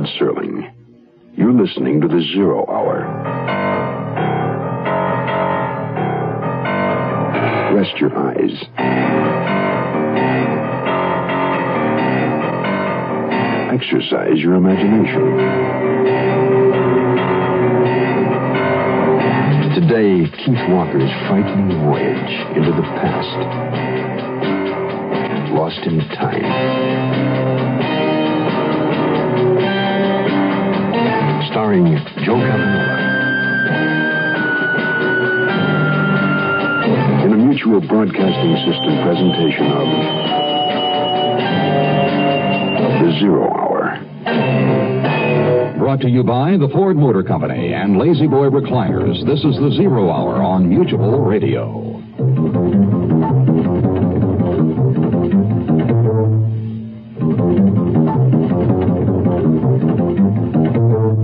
Rod Serling. You're listening to the Zero Hour. Rest your eyes. Exercise your imagination. Today, Keith Walker's frightening voyage into the past. Lost in time. Starring Joe Campanella. In a Mutual Broadcasting System presentation of The Zero Hour. Brought to you by the Ford Motor Company and Lazy Boy Recliners. This is the Zero Hour on Mutual Radio.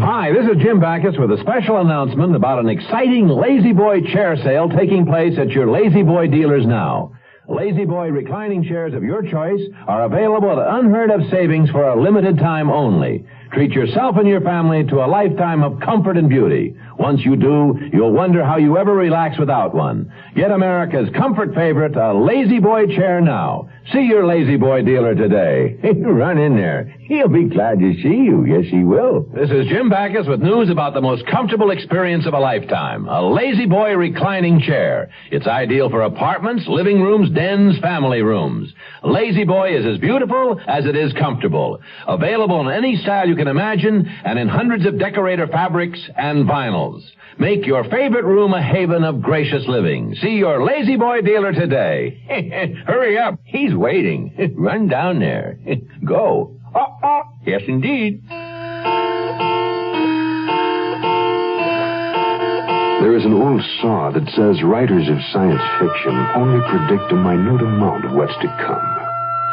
Hi, this is Jim Backus with a special announcement about an exciting Lazy Boy chair sale taking place at your Lazy Boy dealers now. Lazy Boy reclining chairs of your choice are available at unheard-of savings for a limited time only. Treat yourself and your family to a lifetime of comfort and beauty. Once you do, you'll wonder how you ever relax without one. Get America's comfort favorite, a Lazy Boy chair now. See your Lazy Boy dealer today. Run in there. He'll be glad to see you. Yes, he will. This is Jim Backus with news about the most comfortable experience of a lifetime. A Lazy Boy reclining chair. It's ideal for apartments, living rooms, dens, family rooms. Lazy Boy is as beautiful as it is comfortable. Available in any style you can imagine and in hundreds of decorator fabrics and vinyls. Make your favorite room a haven of gracious living. See your Lazy Boy dealer today. Hurry up. He's waiting. Run down there. Go. Yes, indeed. There is an old saw that says writers of science fiction only predict a minute amount of what's to come.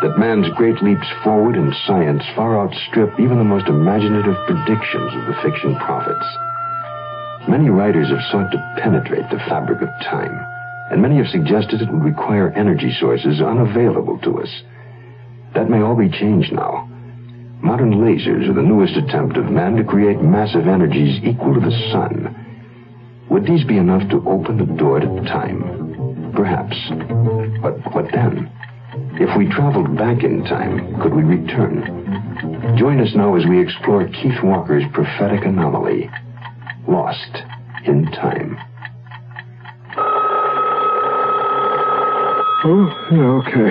That man's great leaps forward in science far outstrip even the most imaginative predictions of the fiction prophets. Many writers have sought to penetrate the fabric of time, and many have suggested it would require energy sources unavailable to us. That may all be changed now. Modern lasers are the newest attempt of man to create massive energies equal to the sun. Would these be enough to open the door to time? Perhaps. But what then? If we traveled back in time, could we return? Join us now as we explore Keith Walker's prophetic anomaly, Lost in Time. Oh, yeah, okay.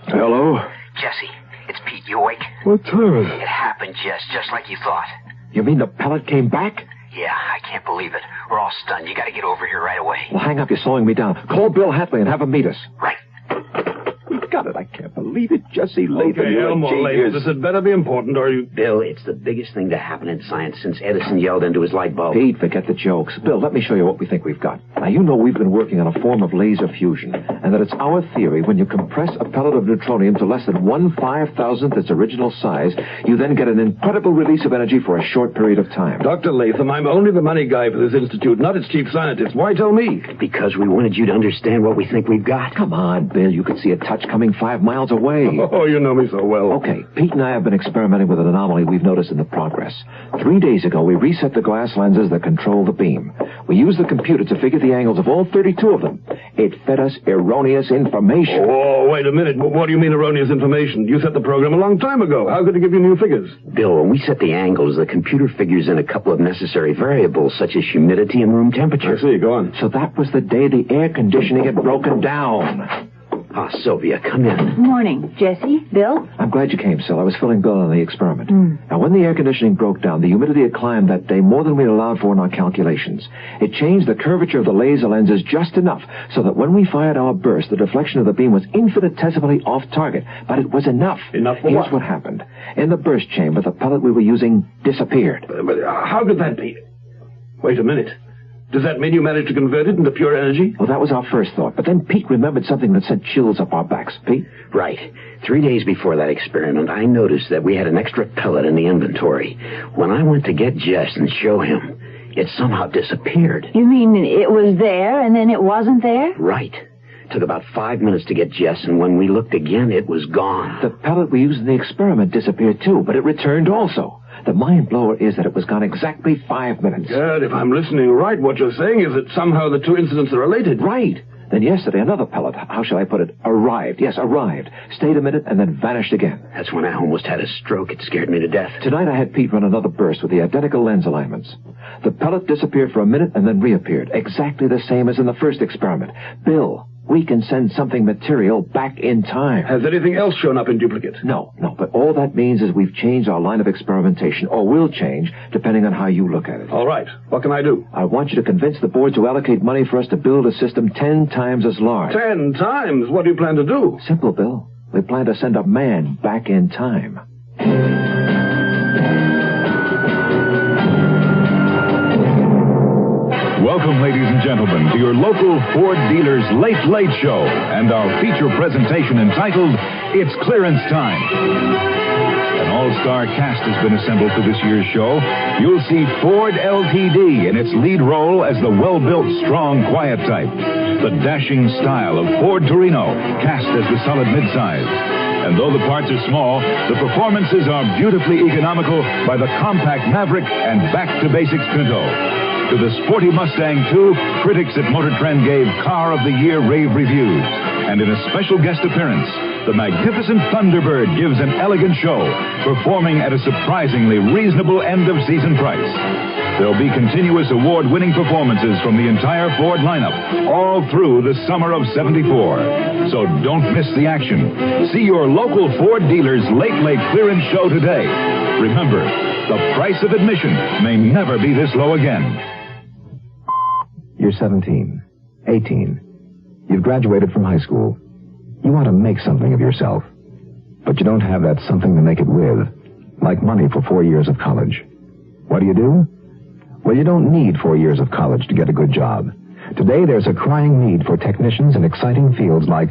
Hello? Jesse, it's Pete. You awake? What time is it? It happened, Jess, just like you thought. You mean the pellet came back? Yeah, I can't believe it. We're all stunned. You got to get over here right away. Well, hang up. You're slowing me down. Call Bill Hatley and have him meet us. Right. We got it. I can't believe it. Jesse Latham, Okay, you're a Elmore genius. Latham, this had better be important, or you... Bill, it's the biggest thing to happen in science since Edison yelled into his light bulb. Pete, forget the jokes. Bill, let me show you what we think we've got. Now, you know we've been working on a form of laser fusion, and that it's our theory when you compress a pellet of neutronium to less than 1/5000th its original size, you then get an incredible release of energy for a short period of time. Dr. Latham, I'm only the money guy for this institute, not its chief scientist. Why tell me? Because we wanted you to understand what we think we've got. Come on, Bill. You could see a touch coming 5 miles away. Oh, you know me so well. Okay, Pete and I have been experimenting with an anomaly we've noticed in the progress. 3 days ago, we reset the glass lenses that control the beam. We used the computer to figure the angles of all 32 of them. It fed us erroneous information. Oh, wait a minute. What do you mean erroneous information? You set the program a long time ago. How could it give you new figures? Bill, when we set the angles, the computer figures in a couple of necessary variables, such as humidity and room temperature. I see. Go on. So that was the day the air conditioning had broken down. Ah, Sylvia, come in. Morning. Jesse? Bill? I'm glad you came, Sil. I was filling Bill on the experiment. Now, when the air conditioning broke down, the humidity had climbed that day more than we allowed for in our calculations. It changed the curvature of the laser lenses just enough so that when we fired our burst, the deflection of the beam was infinitesimally off target. But it was enough. Enough for Here's what happened. In the burst chamber, the pellet we were using disappeared. But how could that be? Wait a minute. Does that mean you managed to convert it into pure energy? Well, that was our first thought. But then Pete remembered something that sent chills up our backs. Pete? Right. 3 days before that experiment, I noticed that we had an extra pellet in the inventory. When I went to get Jess and show him, it somehow disappeared. You mean it was there and then it wasn't there? Right. Took about 5 minutes to get Jess, and when we looked again, it was gone. The pellet we used in the experiment disappeared too, but it returned also. The mind blower is that it was gone exactly 5 minutes. Good. If I'm listening right, what you're saying is that somehow the two incidents are related. Right. Then yesterday, another pellet, how shall I put it, arrived. Yes, arrived. Stayed a minute and then vanished again. That's when I almost had a stroke. It scared me to death. Tonight I had Pete run another burst with the identical lens alignments. The pellet disappeared for a minute and then reappeared, exactly the same as in the first experiment. Bill, we can send something material back in time. Has anything else shown up in duplicate? No, but all that means is we've changed our line of experimentation, or will change, depending on how you look at it. All right. What can I do? I want you to convince the board to allocate money for us to build a system 10 times as large. 10 times? What do you plan to do? Simple, Bill. We plan to send a man back in time. Welcome, ladies and gentlemen, to your local Ford dealer's Late Late Show and our feature presentation entitled It's Clearance Time. An all-star cast has been assembled for this year's show. You'll see Ford Ltd. in its lead role as the well-built, strong, quiet type. The dashing style of Ford Torino, cast as the solid midsize. And though the parts are small, the performances are beautifully economical by the compact Maverick and back-to-basics Pinto. To the sporty Mustang, too, critics at Motor Trend gave Car of the Year rave reviews. And in a special guest appearance, the magnificent Thunderbird gives an elegant show, performing at a surprisingly reasonable end-of-season price. There'll be continuous award-winning performances from the entire Ford lineup, all through the summer of '74. So don't miss the action. See your local Ford dealer's Late Late Clearance Show today. Remember, the price of admission may never be this low again. You're 17, 18. You've graduated from high school. You want to make something of yourself. But you don't have that something to make it with, like money for 4 years of college. What do? Well, you don't need 4 years of college to get a good job. Today, there's a crying need for technicians in exciting fields like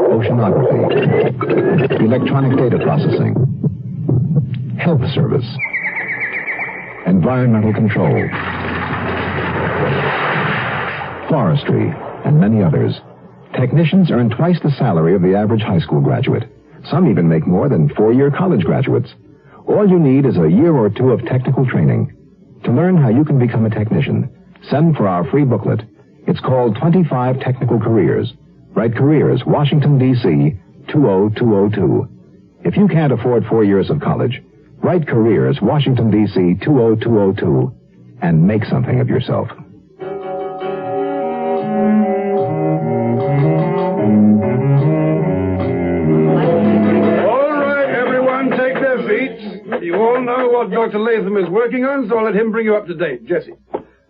oceanography, electronic data processing, health service, environmental control, forestry, and many others. Technicians earn twice the salary of the average high school graduate. Some even make more than 4-year college graduates. All you need is a year or two of technical training. To learn how you can become a technician, send for our free booklet. It's called 25 Technical Careers. Write Careers, Washington, D.C., 20202. If you can't afford 4 years of college, write Careers, Washington, D.C., 20202, and make something of yourself. You all know what Dr. Latham is working on, so I'll let him bring you up to date. Jesse.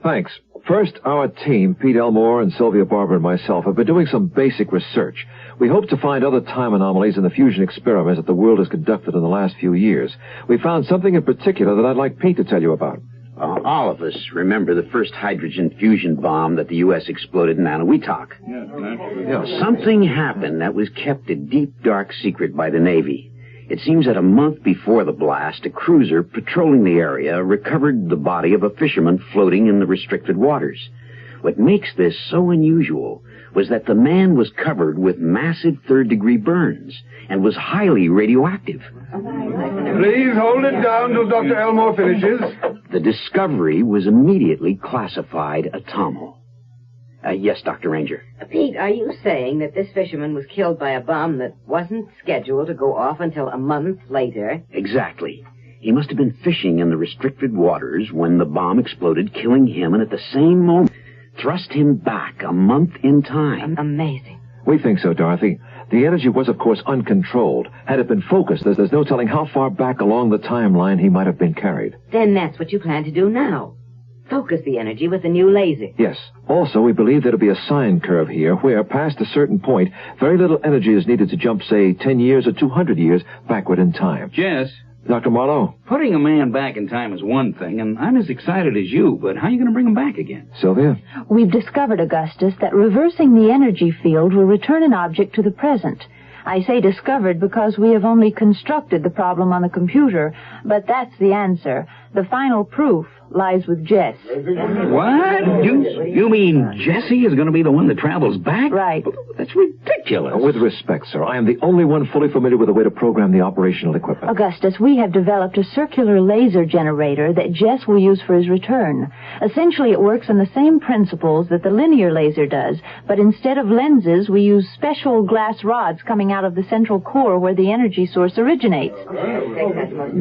Thanks. First, our team, Pete Elmore and Sylvia Barber and myself, have been doing some basic research. We hope to find other time anomalies in the fusion experiments that the world has conducted in the last few years. We found something in particular that I'd like Pete to tell you about. All of us remember the first hydrogen fusion bomb that the U.S. exploded in Anahuac. Yes. Something happened that was kept a deep, dark secret by the Navy. It seems that a month before the blast, a cruiser patrolling the area recovered the body of a fisherman floating in the restricted waters. What makes this so unusual was that the man was covered with massive third-degree burns and was highly radioactive. Please hold it down till Dr. Elmore finishes. The discovery was immediately classified atomo. Yes, Dr. Ranger. Pete, are you saying that this fisherman was killed by a bomb that wasn't scheduled to go off until a month later? Exactly. He must have been fishing in the restricted waters when the bomb exploded, killing him, and at the same moment thrust him back a month in time. Amazing. We think so, Dorothy. The energy was, of course, uncontrolled. Had it been focused, there's no telling how far back along the timeline he might have been carried. Then that's what you plan to do now. Focus the energy with a new laser. Yes. Also, we believe there'll be a sine curve here where, past a certain point, very little energy is needed to jump, say, 10 years or 200 years backward in time. Jess. Dr. Marlowe. Putting a man back in time is one thing, and I'm as excited as you, but how are you going to bring him back again? Sylvia? We've discovered, Augustus, that reversing the energy field will return an object to the present. I say discovered because we have only constructed the problem on the computer, but that's the answer. The final proof lies with Jess. What? You mean Jessie is going to be the one that travels back? Right. That's ridiculous. With respect, sir, I am the only one fully familiar with the way to program the operational equipment. Augustus, we have developed a circular laser generator that Jess will use for his return. Essentially, it works on the same principles that the linear laser does, but instead of lenses, we use special glass rods coming out of the central core where the energy source originates.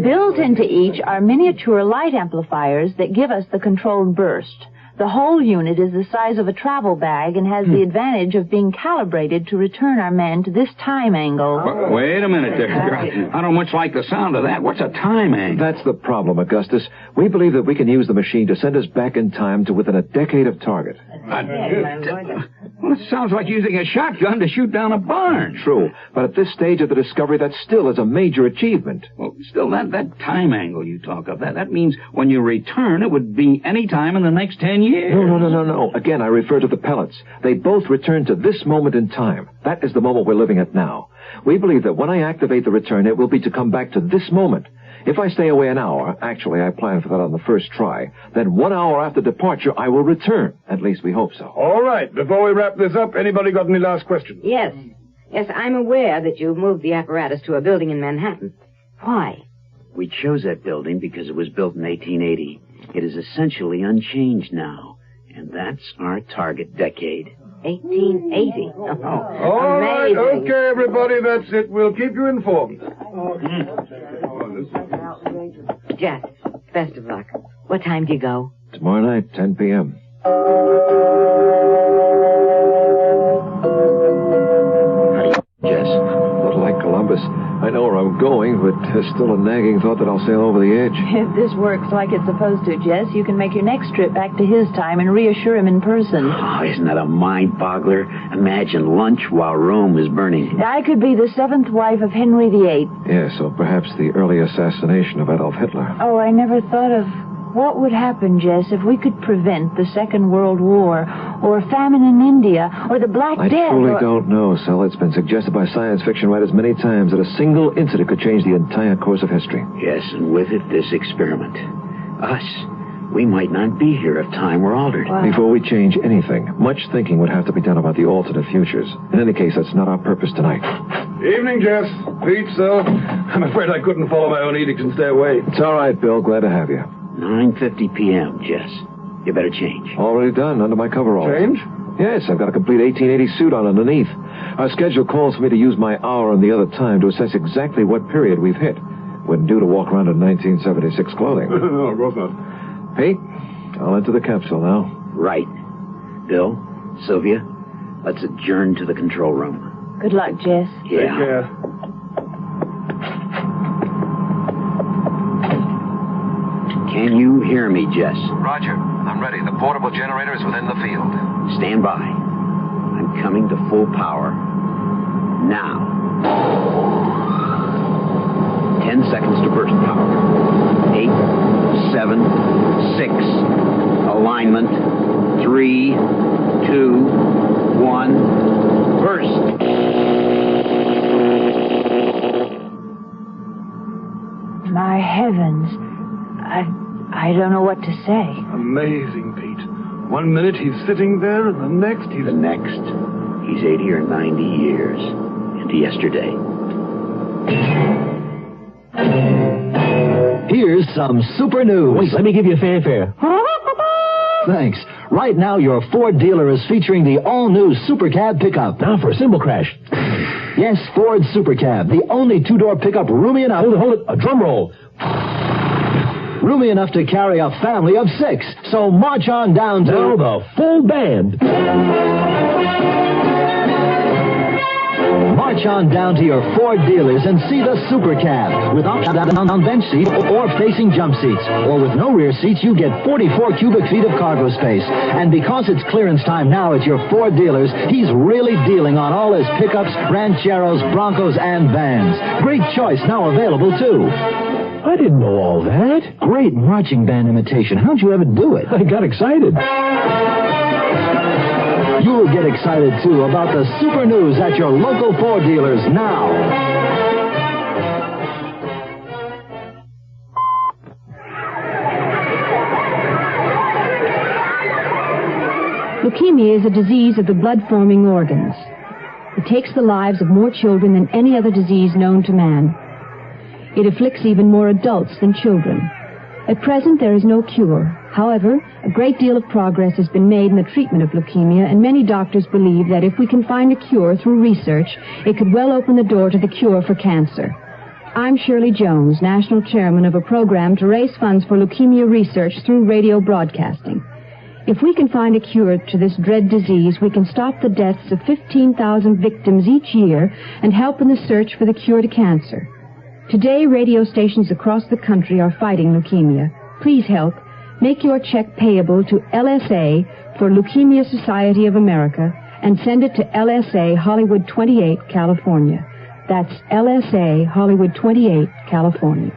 Built into each are miniature light amplifiers that give us the controlled burst. The whole unit is the size of a travel bag and has the advantage of being calibrated to return our men to this time angle. Wait a minute there, girl. I don't much like the sound of that. What's a time angle? That's the problem, Augustus. We believe that we can use the machine to send us back in time to within a decade of target. Well, it sounds like using a shotgun to shoot down a barn. True, but at this stage of the discovery, that still is a major achievement. Well, still, that time angle you talk of, that means when you return, it would be any time in the next 10 years. No. Again, I refer to the pellets. They both return to this moment in time. That is the moment we're living at now. We believe that when I activate the return, it will be to come back to this moment. If I stay away an hour, actually I plan for that on the first try, then 1 hour after departure I will return. At least we hope so. All right. Before we wrap this up, anybody got any last questions? Yes. Yes, I'm aware that you've moved the apparatus to a building in Manhattan. Why? We chose that building because it was built in 1880. It is essentially unchanged now, and that's our target decade. 1880. Oh, All amazing. right. Okay, everybody, that's it. We'll keep you informed. Jess, best of luck. What time do you go? Tomorrow night, 10 p.m. Jess? A little like Columbus. I know where I'm going, but there's still a nagging thought that I'll sail over the edge. If this works like it's supposed to, Jess, you can make your next trip back to his time and reassure him in person. Oh, isn't that a mind-boggler? Imagine lunch while Rome is burning. I could be the seventh wife of Henry VIII. Yes, or perhaps the early assassination of Adolf Hitler. Oh, I never thought of what would happen, Jess, if we could prevent the Second World War, or a famine in India, or the Black Death. I truly don't know, Sel. It's been suggested by science fiction writers many times that a single incident could change the entire course of history. Yes, and with it, this experiment. Us. We might not be here if time were altered. Wow. Before we change anything, much thinking would have to be done about the alternate futures. In any case, that's not our purpose tonight. Evening, Jess. Pete, Sel. I'm afraid I couldn't follow my own edicts and stay away. It's all right, Bill. Glad to have you. 9:50 p.m., Jess. You better change. Already done, under my coveralls. Change? Yes, I've got a complete 1880 suit on underneath. Our schedule calls for me to use my hour and the other time to assess exactly what period we've hit. Wouldn't do to walk around in 1976 clothing. No, of course not. Pete, I'll enter the capsule now. Right. Bill, Sylvia, let's adjourn to the control room. Good luck, Jess. Take care. Can you hear me, Jess? Roger. I'm ready. The portable generator is within the field. Stand by. I'm coming to full power. Now. 10 seconds to burst power. 8, 7, 6. Alignment. 3, 2, 1. Burst. My heavens. I don't know what to say. Amazing, Pete. 1 minute he's sitting there, and the next he's... The next, he's 80 or 90 years into yesterday. Here's some super news. Wait, let me give you a fanfare. Thanks. Right now, your Ford dealer is featuring the all-new Super Cab pickup. Now for a cymbal crash. Yes, Ford Super Cab, the only two-door pickup roomy enough... Hold it. A drum roll. Roomy enough to carry a family of 6. So march on down to... Now the full band. March on down to your Ford dealers and see the Super Cab with option on bench seat or facing jump seats. Or with no rear seats, you get 44 cubic feet of cargo space. And because it's clearance time now at your Ford dealers, he's really dealing on all his pickups, rancheros, Broncos, and vans. Great choice now available, too. I didn't know all that. Great marching band imitation. How'd you ever do it? I got excited. You'll get excited, too, about the super news at your local Ford dealers now. Leukemia is a disease of the blood-forming organs. It takes the lives of more children than any other disease known to man. It afflicts even more adults than children. At present, there is no cure. However, a great deal of progress has been made in the treatment of leukemia, and many doctors believe that if we can find a cure through research, it could well open the door to the cure for cancer. I'm Shirley Jones, national chairman of a program to raise funds for leukemia research through radio broadcasting. If we can find a cure to this dread disease, we can stop the deaths of 15,000 victims each year and help in the search for the cure to cancer. Today, radio stations across the country are fighting leukemia. Please help. Make your check payable to LSA for Leukemia Society of America and send it to LSA Hollywood 28, California. That's LSA Hollywood 28, California.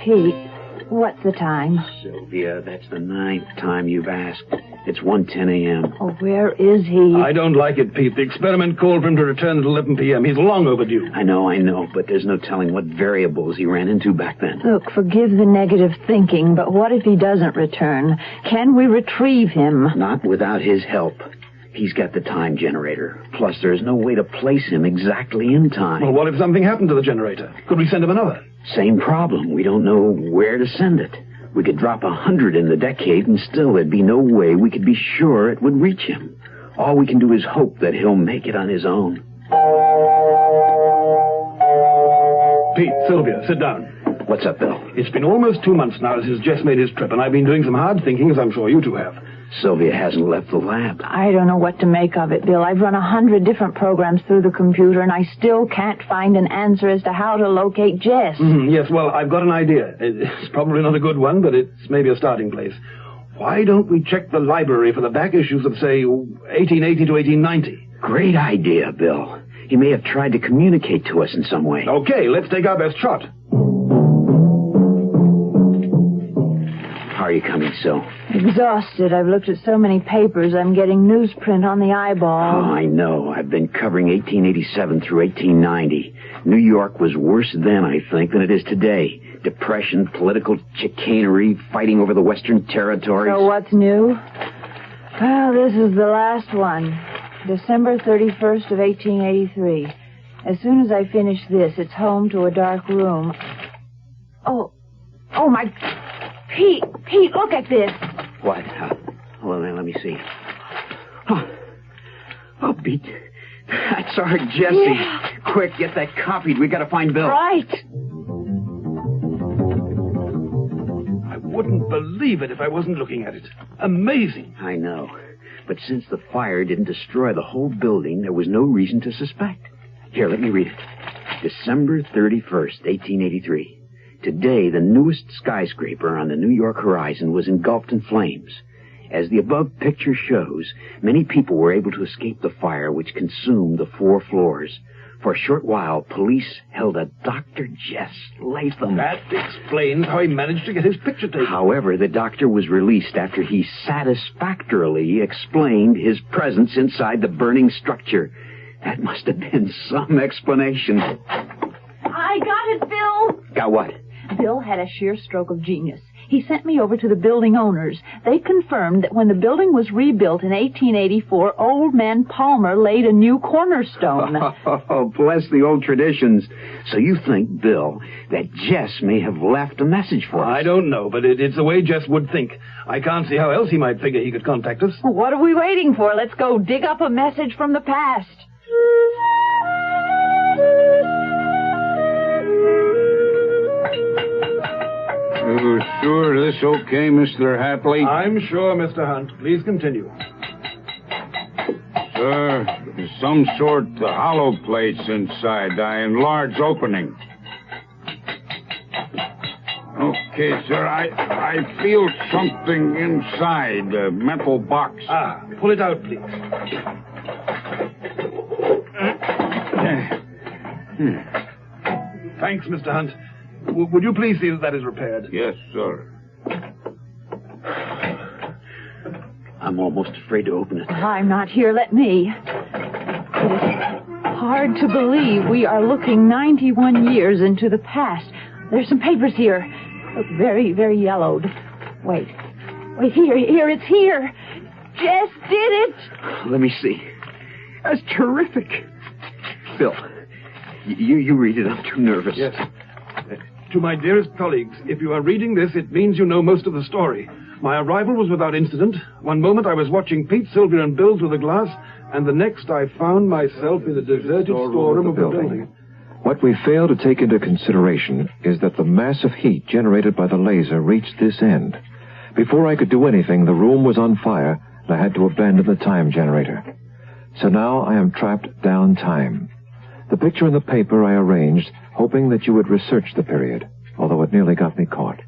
Pete, what's the time? Sylvia, that's the 9th time you've asked. It's 1:10 a.m. Oh, where is he? I don't like it, Pete. The experiment called for him to return at 11 p.m. He's long overdue. I know, but there's no telling what variables he ran into back then. Look, forgive the negative thinking, but what if he doesn't return? Can we retrieve him? Not without his help. He's got the time generator. Plus, there's no way to place him exactly in time. Well, what if something happened to the generator? Could we send him another? Same problem. We don't know where to send it. We could drop 100 in the decade, and still there'd be no way we could be sure it would reach him. All we can do is hope that he'll make it on his own. Pete, Sylvia, sit down. What's up, Bill? It's been almost 2 months now since Jess made his trip, and I've been doing some hard thinking, as I'm sure you two have. Sylvia hasn't left the lab. I don't know what to make of it, Bill. I've run 100 different programs through the computer, and I still can't find an answer as to how to locate Jess. Yes, well, I've got an idea. It's probably not a good one, but it's maybe a starting place. Why don't we check the library for the back issues of, say, 1880 to 1890? Great idea, Bill. He may have tried to communicate to us in some way. Okay, let's take our best shot. How are you coming, Sil? Exhausted. I've looked at so many papers, I'm getting newsprint on the eyeball. Oh, I know. I've been covering 1887 through 1890. New York was worse then, I think, than it is today. Depression, political chicanery, fighting over the Western Territories. So what's new? Well, this is the last one. December 31st of 1883. As soon as I finish this, it's home to a dark room. Oh my... Pete, look at this. What? Well, then, let me see. Oh, Pete. That's our Jessie. Yeah. Quick, get that copied. We gotta find Bill. Right. I wouldn't believe it if I wasn't looking at it. Amazing. I know. But since the fire didn't destroy the whole building, there was no reason to suspect. Here, let me read it. December 31st, 1883. Today, the newest skyscraper on the New York horizon was engulfed in flames. As the above picture shows, many people were able to escape the fire which consumed the 4 floors. For a short while, police held a Dr. Jess Latham. That explains how he managed to get his picture taken. However, the doctor was released after he satisfactorily explained his presence inside the burning structure. That must have been some explanation. I got it, Bill. Got what? Bill had a sheer stroke of genius. He sent me over to the building owners. They confirmed that when the building was rebuilt in 1884, old man Palmer laid a new cornerstone. Oh, bless the old traditions. So you think, Bill, that Jess may have left a message for us? I don't know, but it's the way Jess would think. I can't see how else he might figure he could contact us. What are we waiting for? Let's go dig up a message from the past. You sure this okay, Mr. Hatley? I'm sure, Mr. Hunt. Please continue. Sir, there's some sort of hollow plates inside, in large opening. Okay, sir, I feel something inside, a metal box. Pull it out, please. Thanks, Mr. Hunt. Would you please see that is repaired? Yes, sir. I'm almost afraid to open it. I'm not here. Let me. It is hard to believe we are looking 91 years into the past. There's some papers here. Look very, very yellowed. Wait, here, it's here. Jess did it. Let me see. That's terrific. Phil, you read it. I'm too nervous. Yes. To my dearest colleagues, if you are reading this, it means you know most of the story. My arrival was without incident. One moment I was watching Pete, Sylvia, and Bill through the glass, and the next I found myself in the deserted storeroom of the building. What we fail to take into consideration is that the mass of heat generated by the laser reached this end. Before I could do anything, the room was on fire, and I had to abandon the time generator. So now I am trapped down time. The picture in the paper I arranged, hoping that you would research the period, although it nearly got me caught.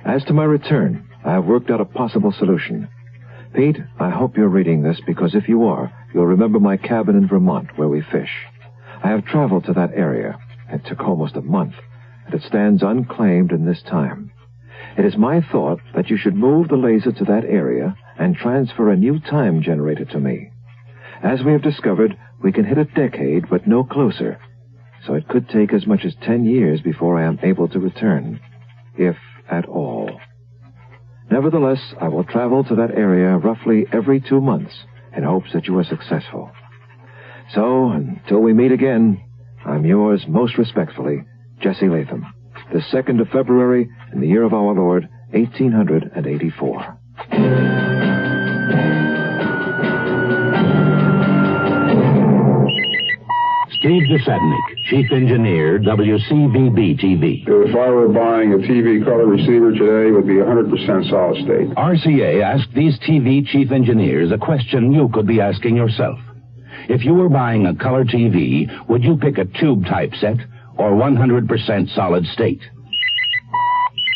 As to my return, I have worked out a possible solution. Pete, I hope you're reading this, because if you are, you'll remember my cabin in Vermont where we fish. I have traveled to that area. It took almost a month, and it stands unclaimed in this time. It is my thought that you should move the laser to that area and transfer a new time generator to me. As we have discovered, we can hit a decade, but no closer. So it could take as much as 10 years before I am able to return, if at all. Nevertheless, I will travel to that area roughly every 2 months in hopes that you are successful. So, until we meet again, I'm yours most respectfully, Jesse Latham. The 2nd of February in the year of our Lord, 1884. Steve DeSadnik, Chief Engineer, WCVB-TV. If I were buying a TV color receiver today, it would be 100% solid state. RCA asked these TV chief engineers a question you could be asking yourself. If you were buying a color TV, would you pick a tube typeset or 100% solid state?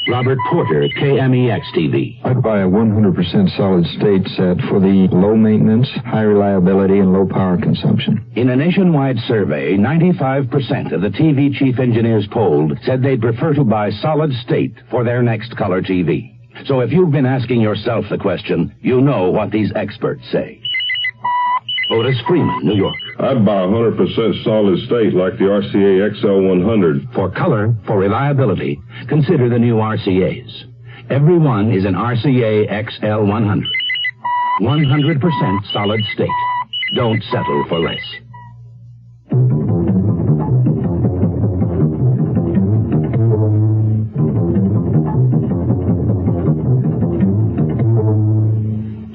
Robert Porter, KMEX-TV. I'd buy a 100% solid state set for the low maintenance, high reliability, and low power consumption. In a nationwide survey, 95% of the TV chief engineers polled said they'd prefer to buy solid state for their next color TV. So if you've been asking yourself the question, you know what these experts say. Otis Freeman, New York. I'd buy 100% solid state like the RCA XL100. For color, for reliability, consider the new RCAs. Every one is an RCA XL100. 100% solid state. Don't settle for less.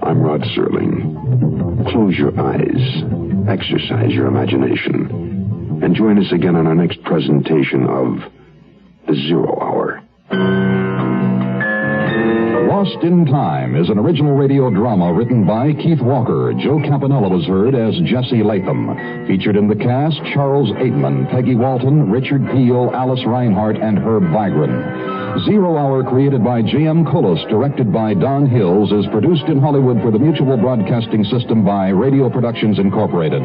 I'm Rod Serling. Close your eyes, exercise your imagination, and join us again on our next presentation of The Zero Hour. Lost in Time is an original radio drama written by Keith Walker. Joe Campanella was heard as Jesse Latham. Featured in the cast, Charles Aitman, Peggy Walton, Richard Peel, Alice Reinhart, and Herb Vigran. Zero Hour, created by J.M. Kholos, directed by Don Hills, is produced in Hollywood for the Mutual Broadcasting System by Radio Productions Incorporated.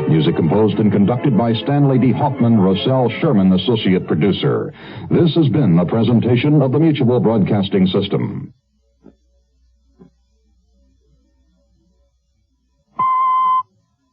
Music composed and conducted by Stanley D. Hoffman, Roselle Sherman, associate producer. This has been a presentation of the Mutual Broadcasting System.